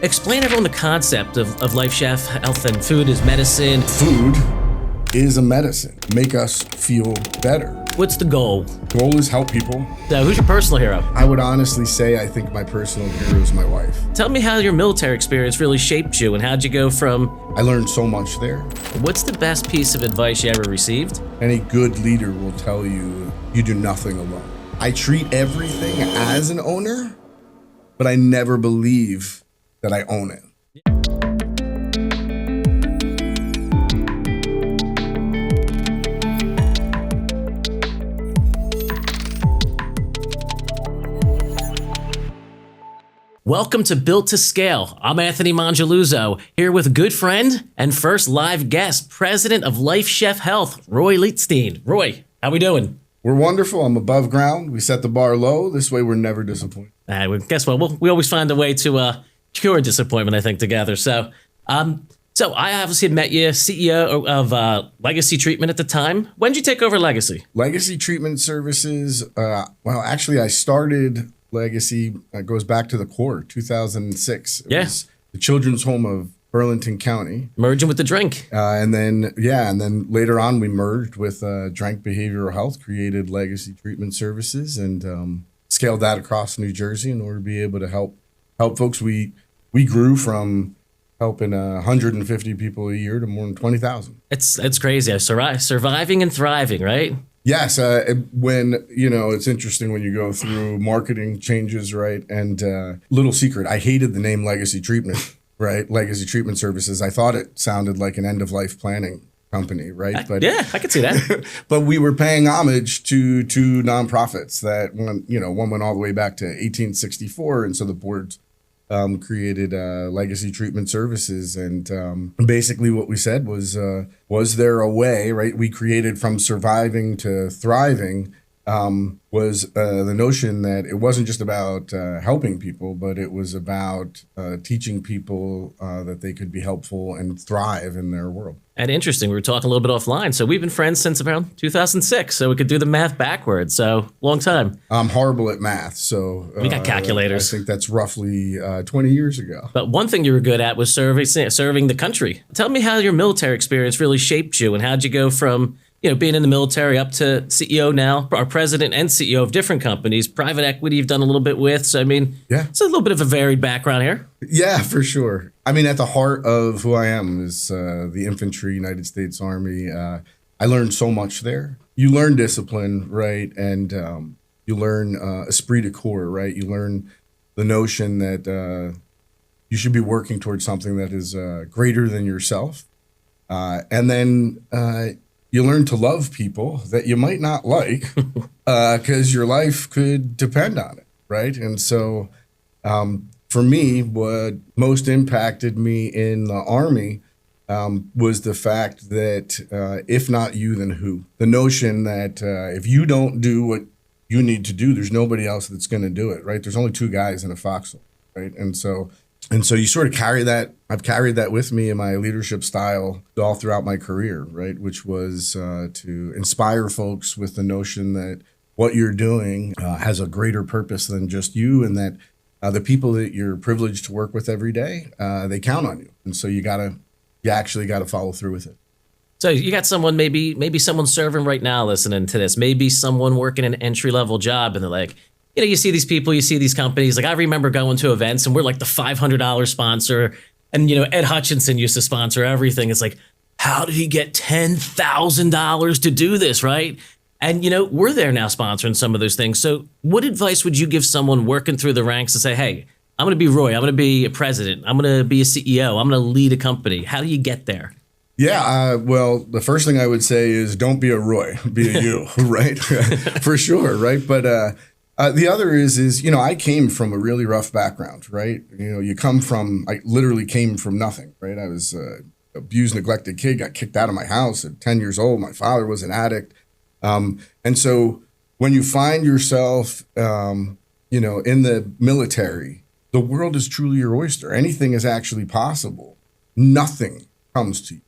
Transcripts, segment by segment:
Explain everyone the concept of LifeChef, health and food is medicine. Food is a medicine. Make us feel better. What's the goal? Goal is help people. So who's your personal hero? I would honestly say I think my personal hero is my wife. Tell me how your military experience really shaped you and how'd you go from... I learned so much there. What's the best piece of advice you ever received? Any good leader will tell you, you do nothing alone. I treat everything as an owner, but I never believe that I own it. Welcome to Built to Scale. I'm Anthony Mangialuzzo, here with good friend and first live guest, President of LifeChef Health, Roy Leitstein. Roy, how we doing? We're wonderful. I'm above ground. We set the bar low. This way we're never disappointed. Guess what? We always find a way to cure disappointment, I think, together. So I obviously had met you, CEO of Legacy Treatment at the time. When did you take over Legacy? Legacy Treatment Services. Actually, I started Legacy. Goes back to the core, 2006. It was the Children's Home of Burlington County. Merging with the drink. And then later on we merged with Drink Behavioral Health, created Legacy Treatment Services, and scaled that across New Jersey in order to be able to help folks. We grew from helping 150 people a year to more than 20,000. It's crazy. Surviving and thriving, right? Yes. When, it's interesting when you go through marketing changes, right? And little secret, I hated the name Legacy Treatment, right? Legacy Treatment Services. I thought it sounded like an end-of-life planning company, right? But yeah, I could see that. But we were paying homage to two nonprofits that one went all the way back to 1864, and so the boards created Legacy Treatment Services, and basically what we said was there a way, right? We created from surviving to thriving. Was the notion that it wasn't just about helping people, but it was about teaching people that they could be helpful and thrive in their world. And interesting, we were talking a little bit offline. So we've been friends since around 2006. So we could do the math backwards. So long time. I'm horrible at math. So we got calculators. I think that's roughly 20 years ago. But one thing you were good at was serving the country. Tell me how your military experience really shaped you and how'd you go from being in the military up to CEO now, our president and CEO of different companies, private equity you've done a little bit with. So, it's a little bit of a varied background here. Yeah, for sure. At the heart of who I am is the infantry, United States Army. I learned so much there. You learn discipline, right? And you learn esprit de corps, right? You learn the notion that you should be working towards something that is greater than yourself. And then you learn to love people that you might not like because your life could depend on it, right? And so for me, what most impacted me in the Army was the fact that if not you, then who? The notion that if you don't do what you need to do, there's nobody else that's going to do it, right? There's only two guys in a foxhole, right? And so you sort of carry that. I've carried that with me in my leadership style all throughout my career, right? Which was to inspire folks with the notion that what you're doing has a greater purpose than just you, and that the people that you're privileged to work with every day, they count on you. And so you actually got to follow through with it. So you got someone, maybe someone serving right now listening to this, maybe someone working an entry-level job, and they're like, you see these people, you see these companies. Like I remember going to events and we're like the $500 sponsor. And, Ed Hutchinson used to sponsor everything. It's like, how did he get $10,000 to do this, right? And, we're there now sponsoring some of those things. So what advice would you give someone working through the ranks to say, hey, I'm going to be Roy, I'm going to be a president, I'm going to be a CEO, I'm going to lead a company. How do you get there? Yeah, well, the first thing I would say is don't be a Roy, be a you, right? For sure, right? But the other is I came from a really rough background, right? I literally came from nothing, right? I was abused, neglected kid, got kicked out of my house at 10 years old. My father was an addict. And so when you find yourself, in the military, the world is truly your oyster. Anything is actually possible. Nothing comes to you.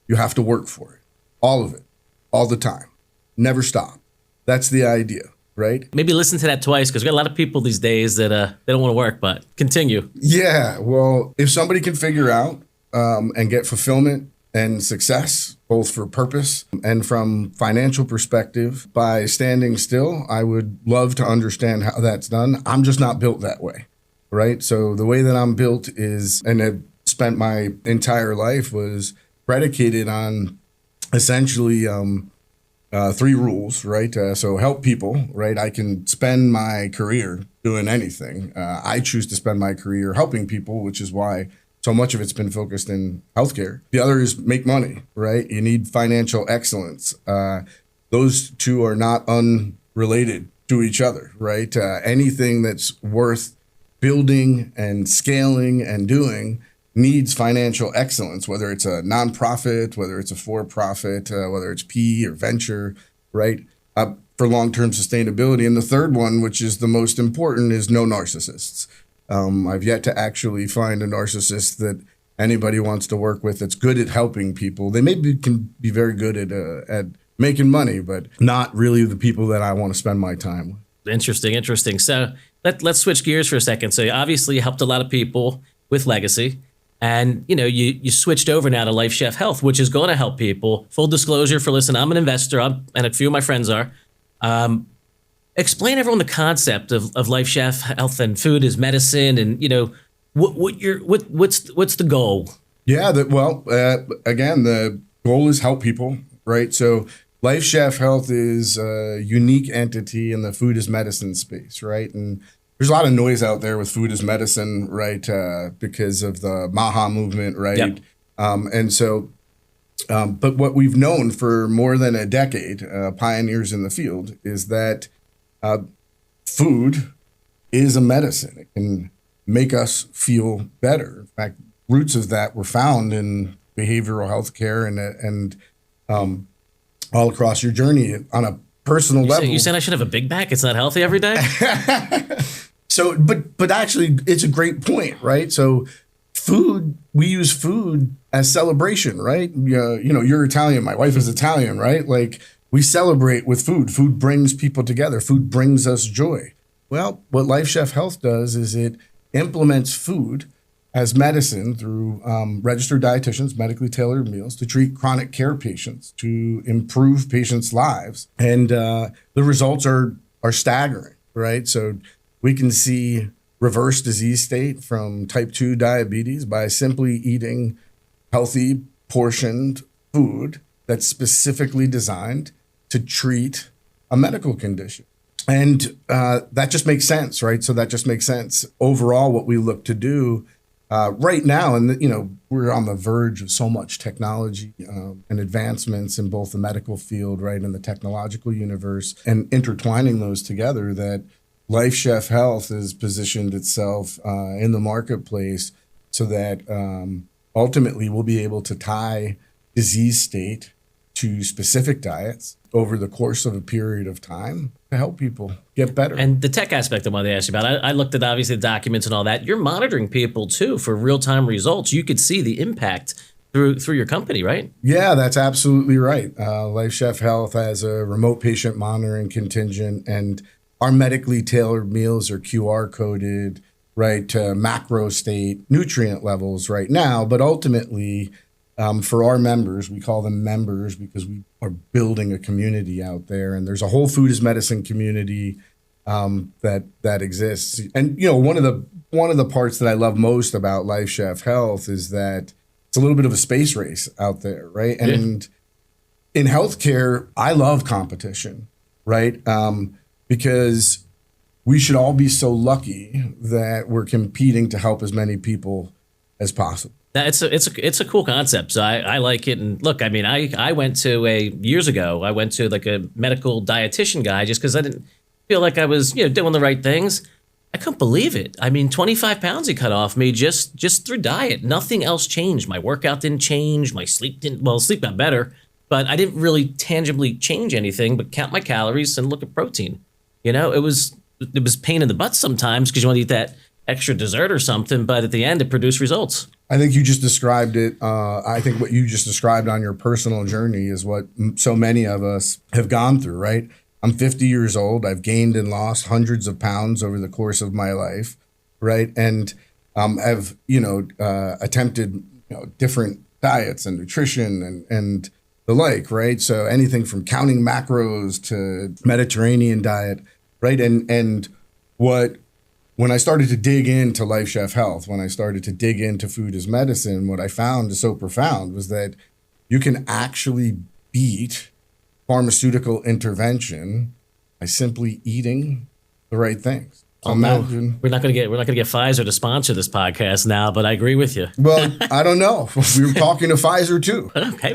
You have to work for it. All of it. All the time. Never stop. That's the idea. right? Maybe listen to that twice, because we got a lot of people these days that they don't want to work, but continue. Yeah, well, if somebody can figure out and get fulfillment and success, both for purpose and from financial perspective, by standing still, I would love to understand how that's done. I'm just not built that way, right? So the way that I'm built is, and I've spent my entire life, was predicated on essentially three rules, right? So help people, right? I can spend my career doing anything. I choose to spend my career helping people, which is why so much of it's been focused in healthcare. The other is make money, right? You need financial excellence. Those two are not unrelated to each other, right? Anything that's worth building and scaling and doing needs financial excellence, whether it's a nonprofit, whether it's a for-profit, whether it's PE or venture, right? For long-term sustainability. And the third one, which is the most important, is no narcissists. I've yet to actually find a narcissist that anybody wants to work with that's good at helping people. They can be very good at making money, but not really the people that I want to spend my time with. Interesting. So let's switch gears for a second. So you obviously helped a lot of people with legacy. And, you switched over now to LifeChef Health, which is going to help people. Full disclosure for listen, I'm an investor, and a few of my friends are. Explain everyone the concept of LifeChef Health and food as medicine, and what's the goal? Yeah, again, the goal is help people, right? So LifeChef Health is a unique entity in the food as medicine space, right? And there's a lot of noise out there with food as medicine, right? Because of the MAHA movement, right? Yep. But what we've known for more than a decade, pioneers in the field, is that food is a medicine. It can make us feel better. In fact, roots of that were found in behavioral health care and all across your journey on a personal level. You said I should have a Big Mac? It's not healthy every day? So, but actually, it's a great point, right? So we use food as celebration, right? You're Italian. My wife is Italian, right? Like, we celebrate with food. Food brings people together. Food brings us joy. Well, what LifeChef Health does is it implements food as medicine through registered dietitians, medically tailored meals to treat chronic care patients, to improve patients' lives. And the results are staggering, right? So we can see reverse disease state from type 2 diabetes by simply eating healthy, portioned food that's specifically designed to treat a medical condition. And that just makes sense, right? So that just makes sense. Overall, what we look to do right now, and we're on the verge of so much technology and advancements in both the medical field, right, and the technological universe, and intertwining those together, that LifeChef Health has positioned itself in the marketplace so that ultimately we'll be able to tie disease state to specific diets over the course of a period of time to help people get better. And the tech aspect I wanted to ask you about, I looked at obviously the documents and all that. You're monitoring people too for real-time results. You could see the impact through your company, right? Yeah, that's absolutely right. LifeChef Health has a remote patient monitoring contingent, and our medically tailored meals are QR coded, right, to macro state nutrient levels right now. But ultimately, for our members, we call them members because we are building a community out there, and there's a whole food as medicine community that exists. And one of the parts that I love most about LifeChef Health is that it's a little bit of a space race out there, right? And in healthcare, I love competition, right? Because we should all be so lucky that we're competing to help as many people as possible. It's a cool concept. So I like it. And look, I mean, I went to years ago, I went to like a medical dietitian guy just because I didn't feel like I was, doing the right things. I couldn't believe it. I mean, 25 pounds he cut off me just through diet. Nothing else changed. My workout didn't change. My sleep sleep got better, but I didn't really tangibly change anything but count my calories and look at protein. It was pain in the butt sometimes because you want to eat that extra dessert or something, but at the end it produced results. I think you just described it. I think what you just described on your personal journey is what so many of us have gone through, right? I'm 50 years old. I've gained and lost hundreds of pounds over the course of my life, right? And I've, attempted, different diets and nutrition and the like, right? So anything from counting macros to Mediterranean diet, right? And when I started to dig into LifeChef Health, when I started to dig into food as medicine, what I found is so profound was that you can actually beat pharmaceutical intervention by simply eating the right things. So imagine. We're not gonna get Pfizer to sponsor this podcast now, but I agree with you. Well, I don't know. We were talking to Pfizer too. Okay,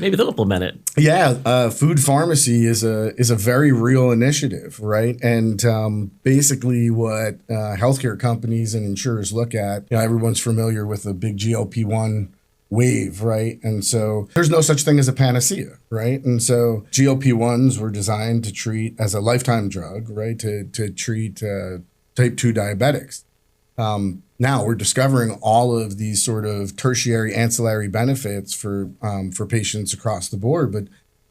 maybe they'll implement it. Yeah, food pharmacy is a very real initiative, right? And basically, what healthcare companies and insurers look at, everyone's familiar with the big GLP-1 wave, right? And so there's no such thing as a panacea, right? And so GLP-1s were designed to treat as a lifetime drug, right? To treat type 2 diabetics. Now we're discovering all of these sort of tertiary ancillary benefits for patients across the board, but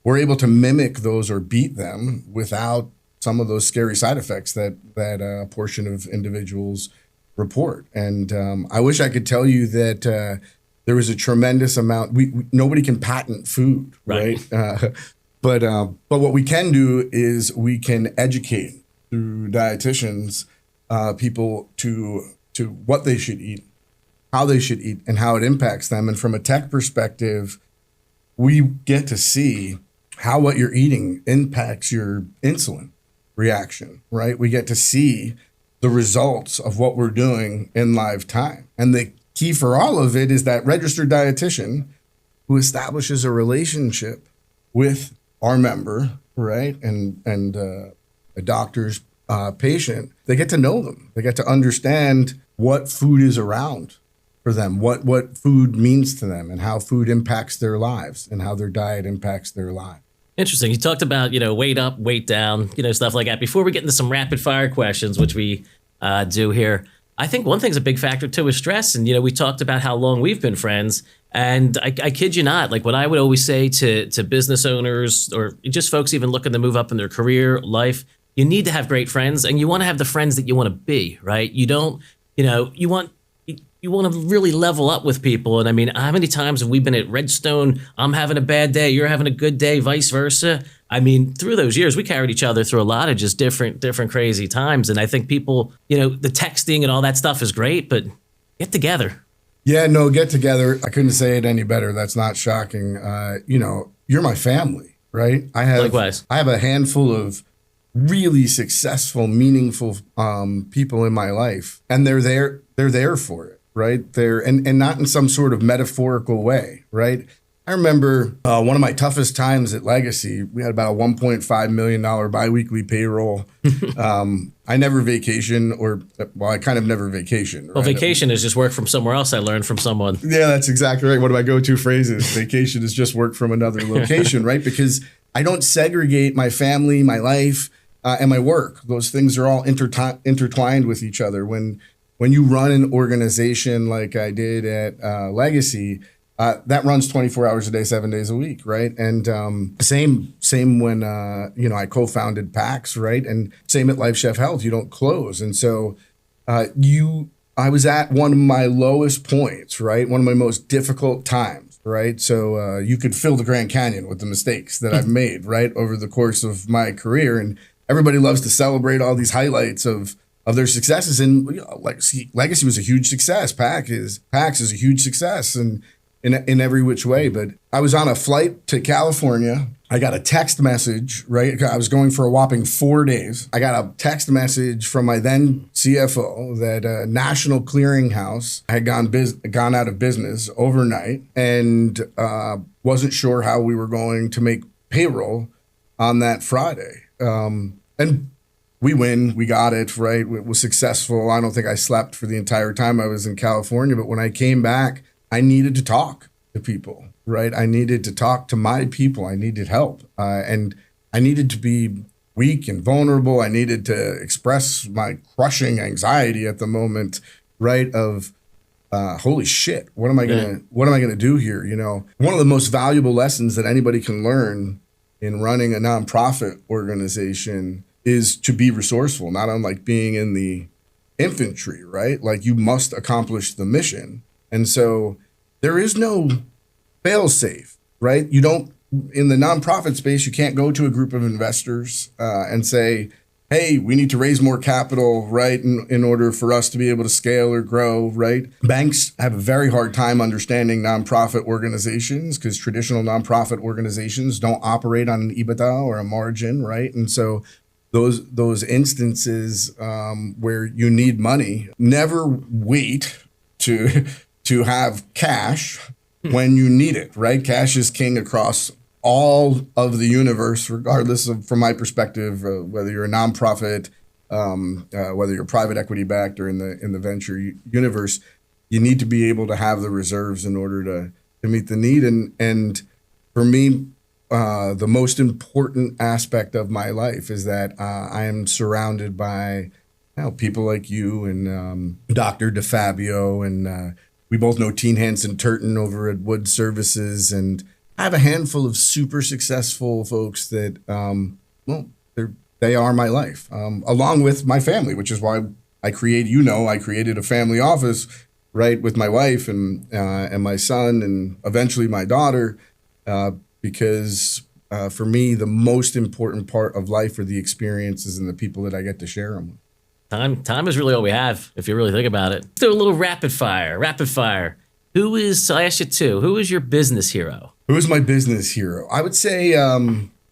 we're able to mimic those or beat them without some of those scary side effects that a portion of individuals report. And I wish I could tell you that there was a tremendous amount. Nobody can patent food, right? But what we can do is we can educate through dietitians people to what they should eat, how they should eat, and how it impacts them. And from a tech perspective, we get to see how what you're eating impacts your insulin reaction, right? We get to see the results of what we're doing in live time. And the key for all of it is that registered dietitian who establishes a relationship with our member, right? And a doctor's patient, they get to know them. They get to understand what food is around for them, what food means to them, and how food impacts their lives and how their diet impacts their lives. Interesting. You talked about, weight up, weight down, stuff like that. Before we get into some rapid fire questions, which we do here, I think one thing's a big factor too is stress. And, we talked about how long we've been friends. And I kid you not, like what I would always say to business owners or just folks even looking to move up in their career, life, you need to have great friends and you want to have the friends that you want to be, right? You don't, you want to really level up with people. And I mean, how many times have we been at Redstone? I'm having a bad day. You're having a good day, vice versa. I mean, through those years, we carried each other through a lot of just different crazy times. And I think people, the texting and all that stuff is great, but get together. Yeah, no, get together. I couldn't say it any better. That's not shocking. You're my family, right? Likewise. I have a handful of really successful, meaningful people in my life, and they're there for it, right? And not in some sort of metaphorical way, right? I remember one of my toughest times at Legacy. We had about a $1.5 million biweekly payroll. I never vacation, I kind of never vacation. Right? Well, vacation is just work from somewhere else. I learned from someone. Yeah, that's exactly right. One of my go-to phrases, vacation is just work from another location, right? Because I don't segregate my family, my life, and my work. Those things are all intertwined with each other. When you run an organization like I did at Legacy, that runs 24 hours a day, 7 days a week, right? And same when I co-founded PAX, right? And same at LifeChef Health. You don't close, and so I was at one of my lowest points, right? One of my most difficult times, right? So you could fill the Grand Canyon with the mistakes that I've made, right, over the course of my career, and everybody loves to celebrate all these highlights of their successes. And Legacy was a huge success. PAX is a huge success, and in every which way. But I was on a flight to California. I got a text message, right? I was going for a whopping 4 days. I got a text message from my then CFO that a national clearinghouse had gone out of business overnight and wasn't sure how we were going to make payroll on that Friday. And we win. We got it, right? It was successful. I don't think I slept for the entire time I was in California. But when I came back, I needed to talk to people, right? I needed to talk to my people. I needed help. And I needed to be weak and vulnerable. I needed to express my crushing anxiety at the moment, right? Of holy shit, what am I gonna do here? One of the most valuable lessons that anybody can learn in running a nonprofit organization is to be resourceful, not unlike being in the infantry, right? Like you must accomplish the mission. And so there is no fail safe, right? You don't, in the nonprofit space, you can't go to a group of investors and say, hey, we need to raise more capital, right, in order for us to be able to scale or grow, right? Banks have a very hard time understanding nonprofit organizations because traditional nonprofit organizations don't operate on an EBITDA or a margin, right? And so those instances where you need money, never wait to have cash when you need it, right? Cash is king across all of the universe, regardless of, from my perspective, whether you're a nonprofit, whether you're private equity backed or in the venture universe, you need to be able to have the reserves in order to meet the need. And for me, the most important aspect of my life is that I am surrounded by people like you and Dr. DeFabio, and we both know Teen Hansen Turton over at Wood Services, and I have a handful of super successful folks that, they are my life, along with my family, which is why I created a family office, right, with my wife and my son and eventually my daughter, because for me, the most important part of life are the experiences and the people that I get to share them with. Time is really all we have, if you really think about it. Let's do a little rapid fire. So I asked you two, who is your business hero? Who is my business hero? I would say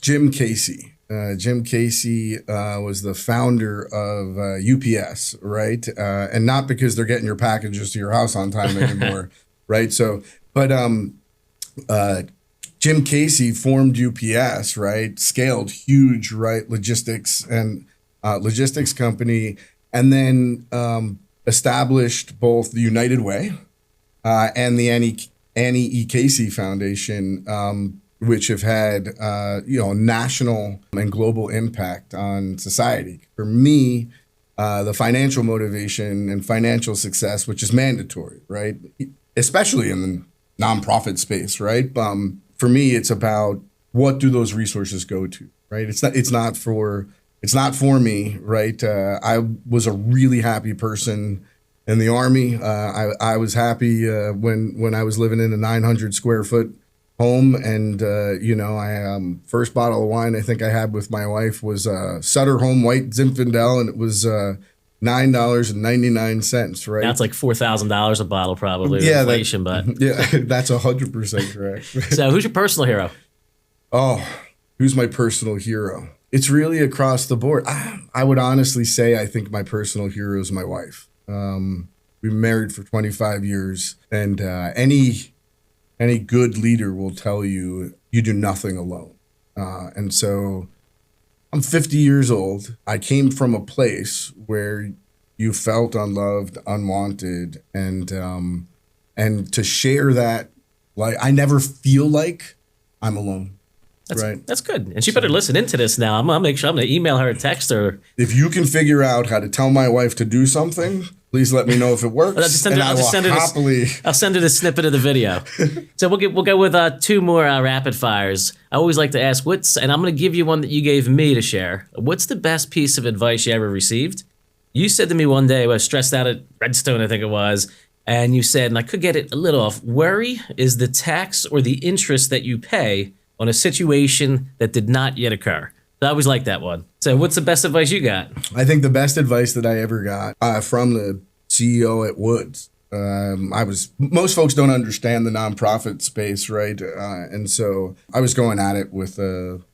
Jim Casey. Jim Casey was the founder of UPS, right? And not because they're getting your packages to your house on time anymore, right? So, but Jim Casey formed UPS, right? Scaled huge, right? Logistics company, and then established both the United Way and the Annie E. Casey Foundation, which have had national and global impact on society. For me, the financial motivation and financial success, which is mandatory, right, especially in the nonprofit space, right. For me, it's about what do those resources go to, right? It's not for me, right? I was a really happy person in the Army. I was happy when I was living in a 900 square foot home, and I first bottle of wine I think I had with my wife was Sutter Home White Zinfandel, and it was $9.99, right? That's like $4,000 a bottle, probably. With inflation, but yeah, that's 100% correct. So, who's your personal hero? Oh, who's my personal hero? It's really across the board. I would honestly say I think my personal hero is my wife. We've been married for 25 years, and any good leader will tell you you do nothing alone. And so I'm 50 years old. I came from a place where you felt unloved, unwanted, and to share that, like, I never feel like I'm alone. That's good. And she better listen into this now. I'm going to email her, text her. If you can figure out how to tell my wife to do something, please let me know if it works. I'll send her the snippet of the video. So we'll go with two more rapid fires. I always like to ask and I'm going to give you one that you gave me to share. What's the best piece of advice you ever received? You said to me one day, I was stressed out at Redstone, I think it was, and you said, and I could get it a little off, worry is the tax or the interest that you pay on a situation that did not yet occur. So I always like that one. So what's the best advice you got? I think the best advice that I ever got from the CEO at Woods. Most folks don't understand the nonprofit space, right? And so I was going at it with one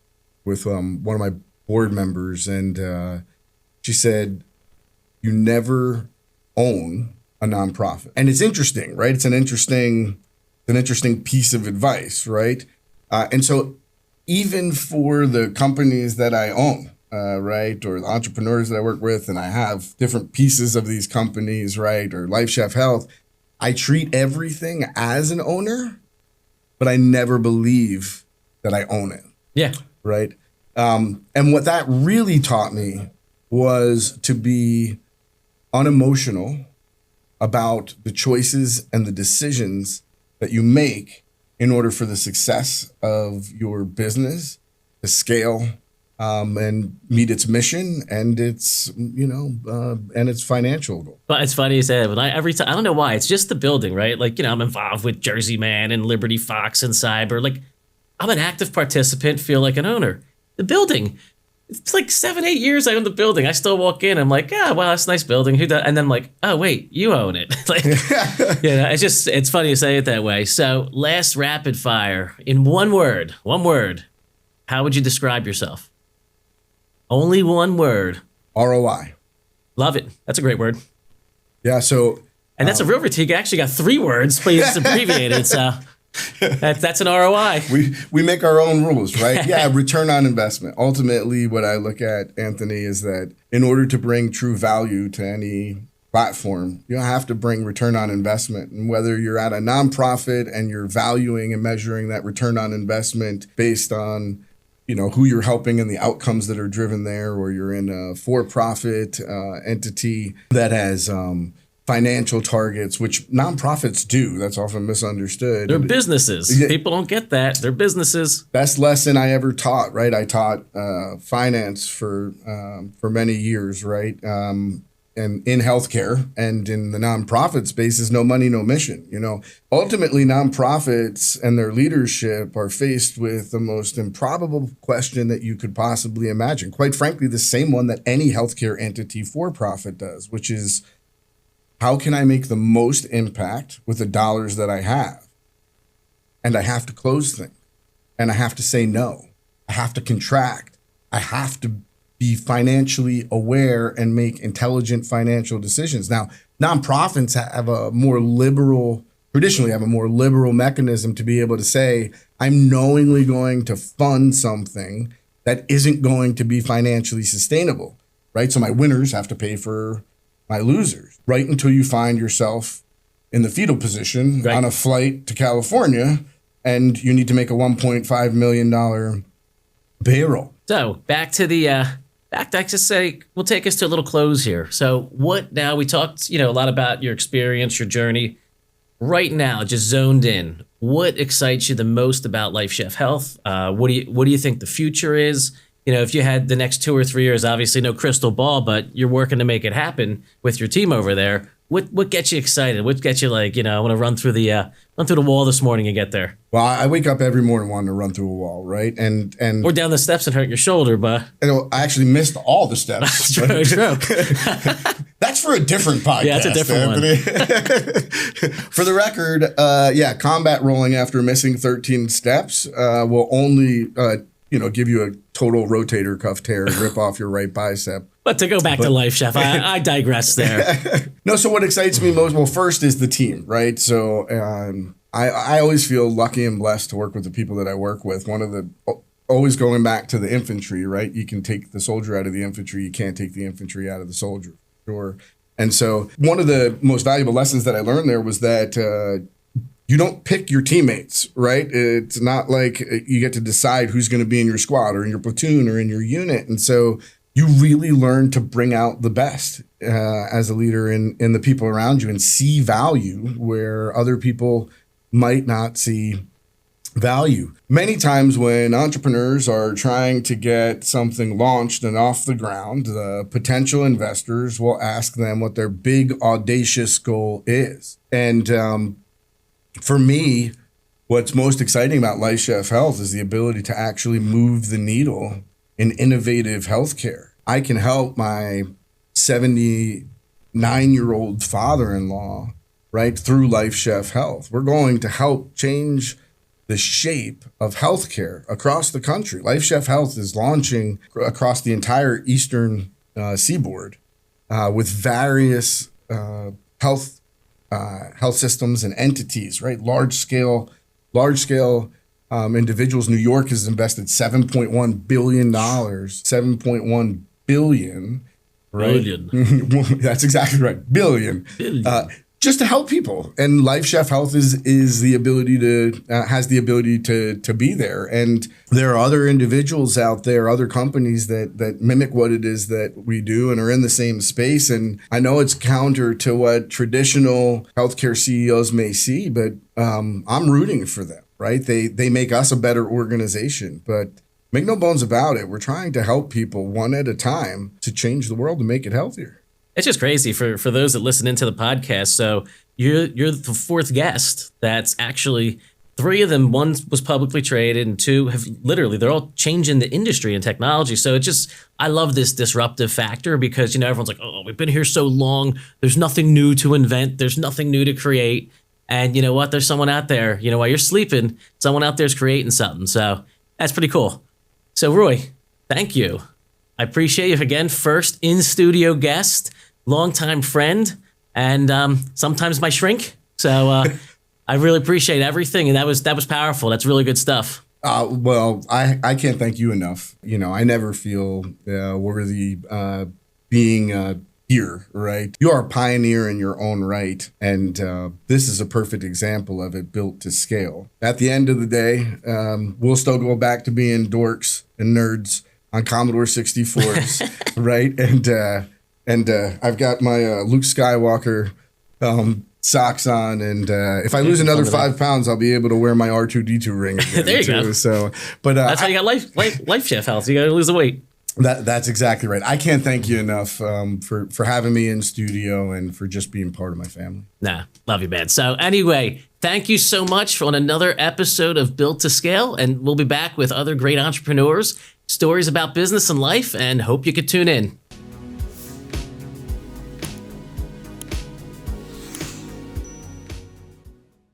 of my board members, and she said, "You never own a nonprofit." And it's interesting, right? It's an interesting piece of advice, right? And so even for the companies that I own, right, or the entrepreneurs that I work with, and I have different pieces of these companies, right, or LifeChef Health, I treat everything as an owner, but I never believe that I own it. Yeah. Right. And what that really taught me was to be unemotional about the choices and the decisions that you make in order for the success of your business to scale and meet its mission and its, and its financial goal. But it's funny you say that, but every time, I don't know why, it's just the building, right? Like, I'm involved with Jersey Man and Liberty Fox and Cyber. Like, I'm an active participant, feel like an owner. The building, it's like 7-8 years I own the building. I still walk in, I'm like, wow, that's a nice building. Who does? And then I'm like, oh, wait, you own it. Like, it's funny to say it that way. So last rapid fire, in one word, how would you describe yourself? Only one word. ROI. Love it. That's a great word. Yeah. So, and that's a real critique. Actually got 3 words, but it's abbreviated. So that's an ROI. We make our own rules, right? Yeah. Return on investment. Ultimately, what I look at, Anthony, is that in order to bring true value to any platform, you have to bring return on investment. And whether you're at a nonprofit and you're valuing and measuring that return on investment based on who you're helping and the outcomes that are driven there, or you're in a for-profit entity that has financial targets, which nonprofits do. That's often misunderstood. They're businesses. Yeah. People don't get that. They're businesses. Best lesson I ever taught, right? I taught finance for many years, right? And in healthcare and in the nonprofit space is no money, no mission. Ultimately, nonprofits and their leadership are faced with the most improbable question that you could possibly imagine. Quite frankly, the same one that any healthcare entity for profit does, which is, how can I make the most impact with the dollars that I have? And I have to close things, and I have to say no. I have to contract. I have to be financially aware and make intelligent financial decisions. Now, nonprofits traditionally have a more liberal mechanism to be able to say, I'm knowingly going to fund something that isn't going to be financially sustainable, right? So my winners have to pay for my losers, right? Until you find yourself in the fetal position on a flight to California and you need to make a $1.5 million payroll. So back to the... I just say we'll take us to a little close here. So now we talked, a lot about your experience, your journey. Right now, just zoned in, what excites you the most about LifeChef Health? What do you think the future is? If you had the next 2 or 3 years, obviously no crystal ball, but you're working to make it happen with your team over there. What gets you excited? What gets you like, I want to run through the wall this morning and get there? Well, I wake up every morning wanting to run through a wall, right? And or down the steps and hurt your shoulder, but I actually missed all the steps. That's true. That's for a different podcast. Yeah, it's a different one. For the record, combat rolling after missing 13 steps will only give you a total rotator cuff tear and rip off your right bicep. But to go back to LifeChef, I digress there. No, so what excites me most, well, first is the team, right? So I always feel lucky and blessed to work with the people that I work with. Always going back to the infantry, right? You can take the soldier out of the infantry. You can't take the infantry out of the soldier. Sure. And so one of the most valuable lessons that I learned there was that you don't pick your teammates, right? It's not like you get to decide who's going to be in your squad or in your platoon or in your unit. And so you really learn to bring out the best as a leader in the people around you and see value where other people might not see value. Many times when entrepreneurs are trying to get something launched and off the ground, the potential investors will ask them what their big audacious goal is. And for me, what's most exciting about LifeChef Health is the ability to actually move the needle in innovative healthcare. I can help my 79-year-old father-in-law, right, through LifeChef Health. We're going to help change the shape of healthcare across the country. LifeChef Health is launching across the entire eastern seaboard with various health systems and entities, right? Large scale individuals. New York has invested $7.1 billion, $7.1 billion, right? Billion. That's exactly right. Billion. Just to help people. And LifeChef Health is the ability to has the ability to be there. And there are other individuals out there, other companies that mimic what it is that we do and are in the same space. And I know it's counter to what traditional healthcare CEOs may see, but I'm rooting for them, right? They make us a better organization. But Make no bones about it. We're trying to help people one at a time to change the world and make it healthier. It's just crazy for those that listen into the podcast. So you're the fourth guest that's actually, three of them, one was publicly traded and two have literally, they're all changing the industry and technology. So it just, I love this disruptive factor because, everyone's like, oh, we've been here so long. There's nothing new to invent. There's nothing new to create. And you know what? There's someone out there, while you're sleeping, someone out there's creating something. So that's pretty cool. So Roy, thank you. I appreciate you again. First in-studio guest, longtime friend, and sometimes my shrink. So I really appreciate everything, and that was powerful. That's really good stuff. Well, I can't thank you enough. I never feel worthy being here, right? You are a pioneer in your own right, and this is a perfect example of it, built to scale. At the end of the day, we'll still go back to being dorks and nerds on Commodore 64s, right? And I've got my Luke Skywalker socks on, and if I lose another 5 pounds, I'll be able to wear my R2-D2 ring again. There you go. So, but that's how you got LifeChef health. You got to lose the weight. That's exactly right. I can't thank you enough for having me in studio and for just being part of my family. Nah, love you, man. So anyway, thank you so much on another episode of Built to Scale, and we'll be back with other great entrepreneurs, stories about business and life, and hope you could tune in.